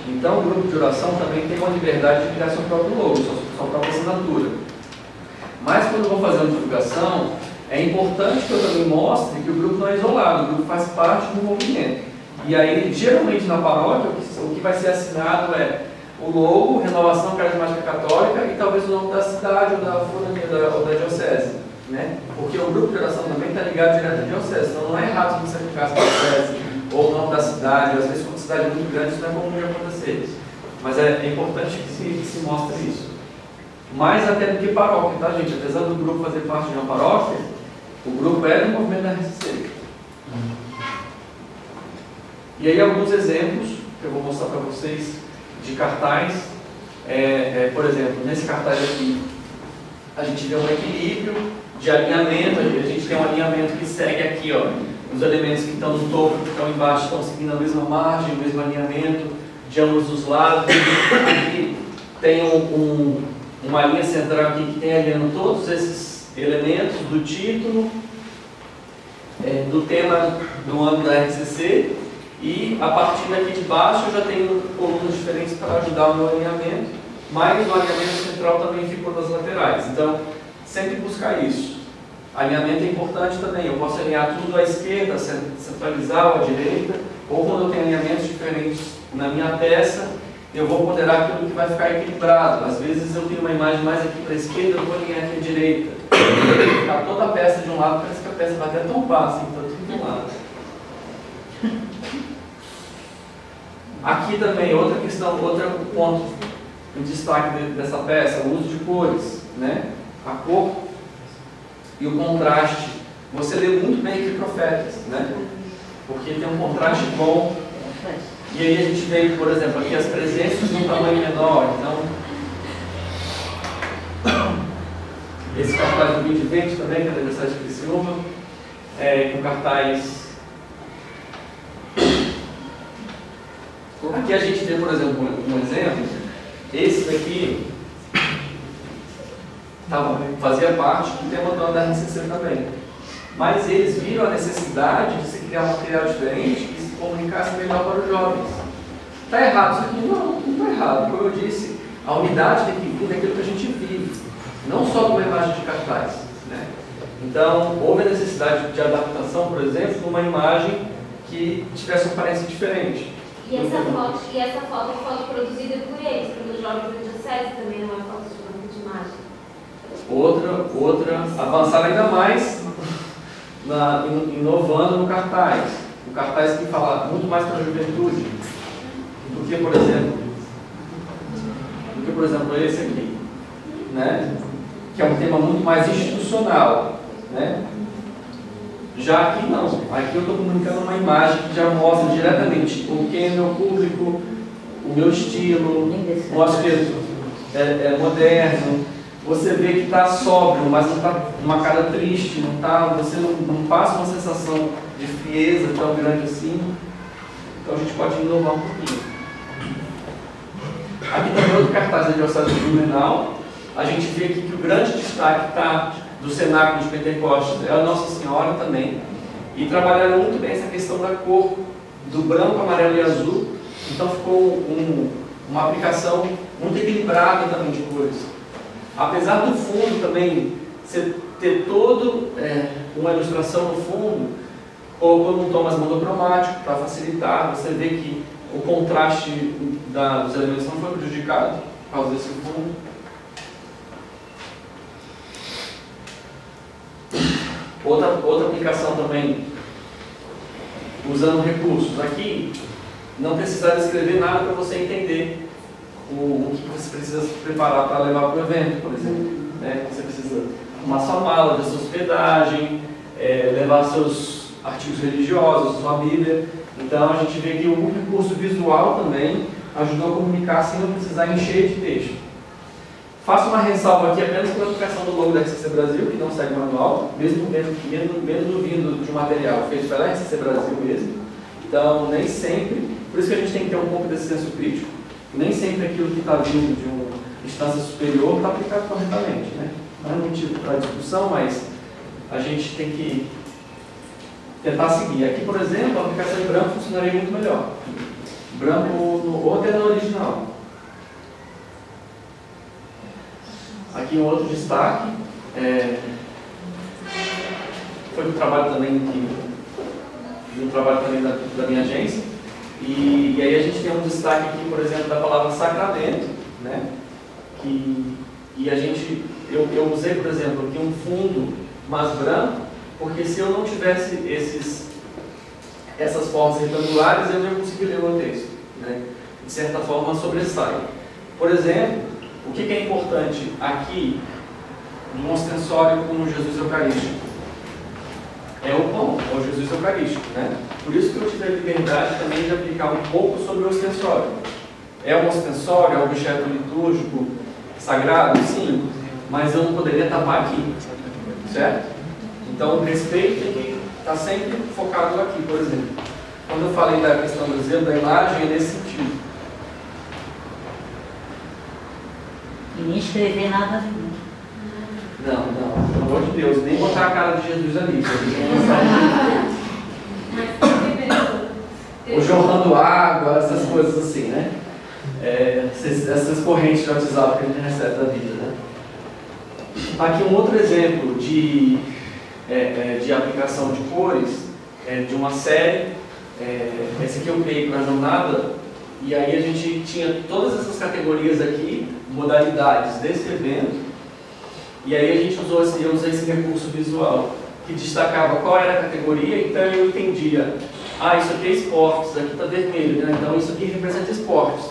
Então, o grupo de oração também tem uma liberdade de criar seu próprio logo, sua própria assinatura. Mas, quando eu vou fazer uma divulgação, é importante que eu também mostre que o grupo não é isolado, o grupo faz parte do movimento. E aí, geralmente na paróquia, o que vai ser assinado é o logo, Renovação Carismática Católica e talvez o nome da cidade ou da forania ou da diocese, né? Porque o grupo de oração também está ligado direto à diocese, então não é errado você aplicar a diocese ou o nome da cidade. Às vezes, quando a cidade é muito grande, isso não é comum de acontecer. Mas é importante que se mostre isso. Mais até do que paróquia, tá, gente? Apesar do grupo fazer parte de uma paróquia, o grupo é do movimento da RCC. E aí, alguns exemplos que eu vou mostrar para vocês de cartaz. Por exemplo, nesse cartaz aqui, a gente vê um equilíbrio de alinhamento. A gente tem um alinhamento que segue aqui, ó. Os elementos que estão no topo, que estão embaixo, estão seguindo a mesma margem, o mesmo alinhamento de ambos os lados. Aqui tem uma linha central aqui que tem alinhando todos esses elementos do título, do tema do ano da RCC. E a partir daqui de baixo eu já tenho colunas diferentes para ajudar o meu alinhamento, mas o alinhamento central também ficou nas laterais. Então, sempre buscar isso. Alinhamento é importante também. Eu posso alinhar tudo à esquerda, centralizar ou à direita, ou quando eu tenho alinhamentos diferentes na minha peça, eu vou ponderar aquilo que vai ficar equilibrado. Às vezes eu tenho uma imagem mais aqui para a esquerda, eu vou alinhar aqui à direita. Ficar toda a peça de um lado, parece que a peça vai até tombar, assim, está tudo de um lado. Aqui também, outra questão, outro ponto em destaque dessa peça, o uso de cores, né? A cor e o contraste. Você lê muito bem aqui Profetas, né? Porque tem um contraste bom. E aí a gente vê, por exemplo, aqui as presenças num tamanho menor. Então, esse cartaz do 2020 também, que é da Universidade de Criciúma, com cartaz. Aqui a gente tem, por exemplo, um exemplo. Esse daqui fazia parte do tema do ano da RCC também. Mas eles viram a necessidade de se criar um material diferente que se comunicasse melhor para os jovens. Está errado isso aqui? Não está errado. Como eu disse, a unidade tem que vir daquilo que a gente vive, não só de uma imagem de cartaz, né? Então, houve a necessidade de adaptação, por exemplo, de uma imagem que tivesse uma aparência diferente. E essa foto é foto produzida por eles, pelos jovens da diocese, também não é foto de imagem. Outra, avançar ainda mais, inovando no cartaz. O cartaz que fala muito mais para a juventude do que, por exemplo, esse aqui, né? Que é um tema muito mais institucional, né? Já aqui não. Aqui eu estou comunicando uma imagem que já mostra diretamente quem é meu público, o meu estilo, mostra que é moderno. Você vê que está sóbrio, mas não está uma cara triste, você não passa uma sensação de frieza tão grande assim. Então a gente pode inovar um pouquinho. Aqui também outro cartaz da Diocese de Blumenau. A gente vê aqui que o grande destaque está do Cenáculo de Pentecostes, é a Nossa Senhora também. E trabalharam muito bem essa questão da cor, do branco, amarelo e azul. Então ficou uma aplicação muito equilibrada também de cores. Apesar do fundo também ter todo uma ilustração no fundo, colocou num tom mais monocromático para facilitar. Você vê que o contraste dos elementos não foi prejudicado por causa desse fundo. Outra aplicação também, usando recursos. Aqui, não precisar escrever nada para você entender o que você precisa se preparar para levar para o evento, por exemplo. Você precisa arrumar sua mala de sua hospedagem, levar seus artigos religiosos, sua Bíblia. Então a gente vê que o recurso visual também ajudou a comunicar sem não precisar encher de texto. Faço uma ressalva aqui apenas pela aplicação do logo da RCC Brasil, que não segue manual, mesmo vindo de um material feito pela RCC Brasil mesmo. Então, nem sempre, por isso que a gente tem que ter um pouco desse senso crítico, nem sempre aquilo que está vindo de uma instância superior está aplicado corretamente. Não é motivo para discussão, mas a gente tem que tentar seguir. Aqui, por exemplo, a aplicação em branco funcionaria muito melhor. Branco ou até no original. Aqui um outro destaque, foi um trabalho também da minha agência, e aí a gente tem um destaque aqui, por exemplo, da palavra sacramento, e eu usei, por exemplo, aqui um fundo mais branco, porque se eu não tivesse essas formas retangulares, eu não ia conseguir ler o texto, de certa forma sobressai. Por exemplo, o que é importante aqui no ostensório com Jesus Eucarístico? É o pão, é o Jesus Eucarístico. Por isso que eu tive a liberdade também de aplicar um pouco sobre o ostensório. É um ostensório, é um objeto litúrgico sagrado? Sim, mas eu não poderia tapar aqui, certo? Então o respeito tem que estar sempre focado aqui, por exemplo. Quando eu falei da questão do zelo da imagem, é nesse sentido. E nem escrever nada. Não, pelo amor de Deus, nem botar a cara de Jesus ali. Ou jorrando água, essas coisas assim, essas correntes de WhatsApp que a gente recebe da vida, Aqui um outro exemplo de aplicação de cores, de uma série. Esse aqui eu criei para a jornada, e aí a gente tinha todas essas categorias aqui, modalidades desse evento, e aí a gente eu usei esse recurso visual que destacava qual era a categoria. Então eu entendia, isso aqui é esportes, aqui está vermelho, então isso aqui representa esportes.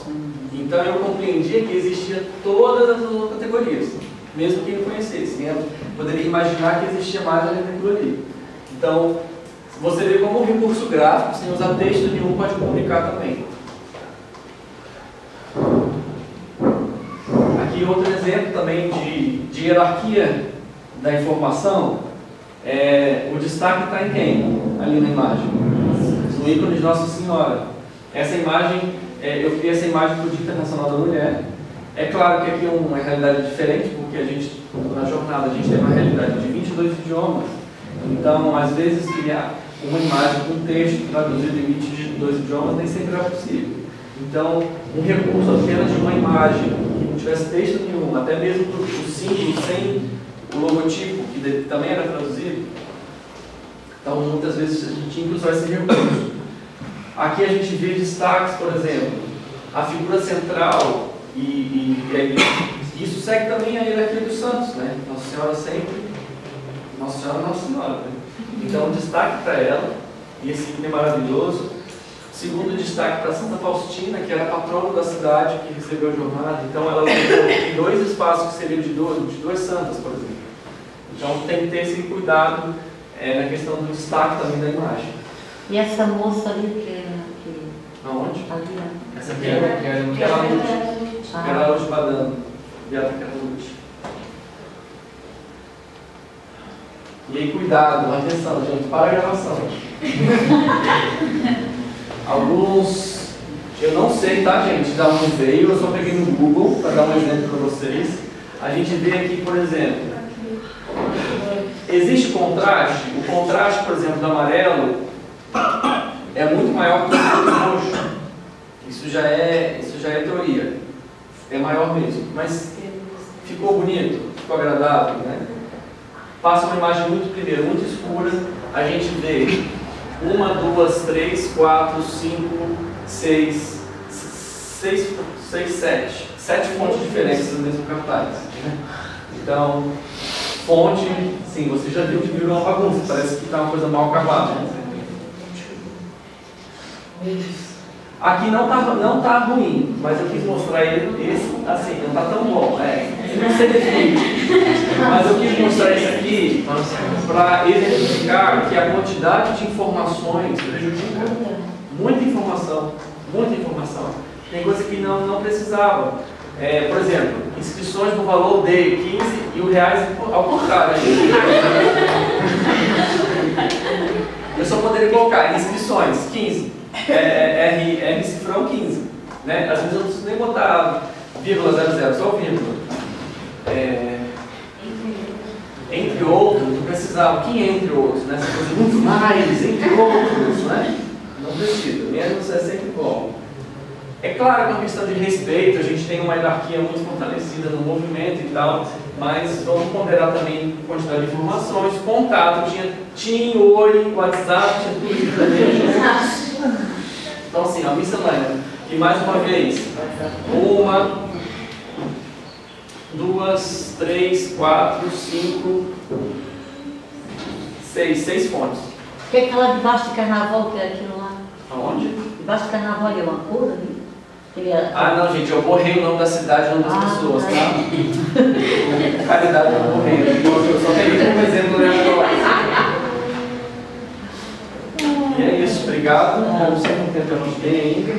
Então eu compreendia que existia todas as outras categorias, mesmo que eu conhecesse, eu poderia imaginar que existia mais aquilo ali. Então você vê como um recurso gráfico, sem usar texto nenhum, pode comunicar também. Aqui outro exemplo também de hierarquia da informação, o destaque está em quem? Ali na imagem, no ícone de Nossa Senhora. Essa imagem, eu criei essa imagem para o Dia Internacional da Mulher. É claro que aqui é uma realidade diferente, porque a gente, na jornada, a gente tem uma realidade de 22 idiomas. Então, às vezes, criar uma imagem com texto traduzido em 22 idiomas nem sempre é possível. Então, um recurso apenas de uma imagem que não tivesse texto nenhum, até mesmo o símbolo sem o logotipo, que também era traduzido. Então, muitas vezes a gente tinha que usar esse recurso. Aqui a gente vê destaques, por exemplo, a figura central, e isso segue também a hierarquia dos santos, Nossa Senhora sempre, Nossa Senhora, Nossa Senhora. Então, destaque para ela, e esse item é maravilhoso. Segundo destaque para Santa Faustina, que era patrona da cidade que recebeu a jornada. Então ela tem 2 espaços que seriam de duas santas, por exemplo. Então tem que ter esse cuidado é na questão do destaque também da imagem. E essa moça ali que Aonde? ali, ó. Essa aqui é a Lute. Aquela Lute Badano. Beata Lute. E aí, cuidado, atenção, gente, para a gravação. Alguns, eu não sei, tá, gente, de onde veio, eu só peguei no Google para dar um exemplo para vocês. A gente vê aqui, por exemplo, existe contraste. O contraste, por exemplo, do amarelo é muito maior que o do roxo. Isso já é teoria. É maior mesmo. Mas ficou bonito, ficou agradável, né? Passa uma imagem muito escura. A gente vê 1, 2, 3, 4, 5, 6, 7. 7 fontes diferentes do mesmo cartaz. Né? Então, fonte, sim, você já viu que virou uma bagunça. Parece que está uma coisa mal acabada. Né? Aqui não tá ruim, mas eu quis mostrar ele, esse, assim, não tá tão bom, não sei definir. Mas eu quis mostrar isso aqui para exemplificar que a quantidade de informações prejudica. Muita informação. Tem coisa que não precisava. Por exemplo, inscrições no valor de 15 e o reais ao contrário. Eu só poderia colocar inscrições, 15. R cifrão 15, né? Às vezes eu não preciso nem botar vírgula 00, só vírgula. Entre outros, não precisava. Quem é entre outros, né? Você coisa muito mais, entre outros, né? Não precisa, menos é sempre bom. É claro que é uma questão de respeito, a gente tem uma hierarquia muito fortalecida no movimento e tal, mas vamos ponderar também a quantidade de informações, contato, tinha oi, WhatsApp, tinha tudo isso também. Então assim, a miscelânea, e mais uma vez, 1, 2, 3, 4, 5, 6 fontes. O que é aquela debaixo de carnaval que é aquilo lá? Aonde? Debaixo de carnaval é uma cor ali? Não, gente, eu borrei o nome da cidade e o nome das pessoas, tá? Caridade, eu borrei. Eu só peguei como exemplo, né? E é isso, obrigado. Não sei quanto tempo a gente tem ainda.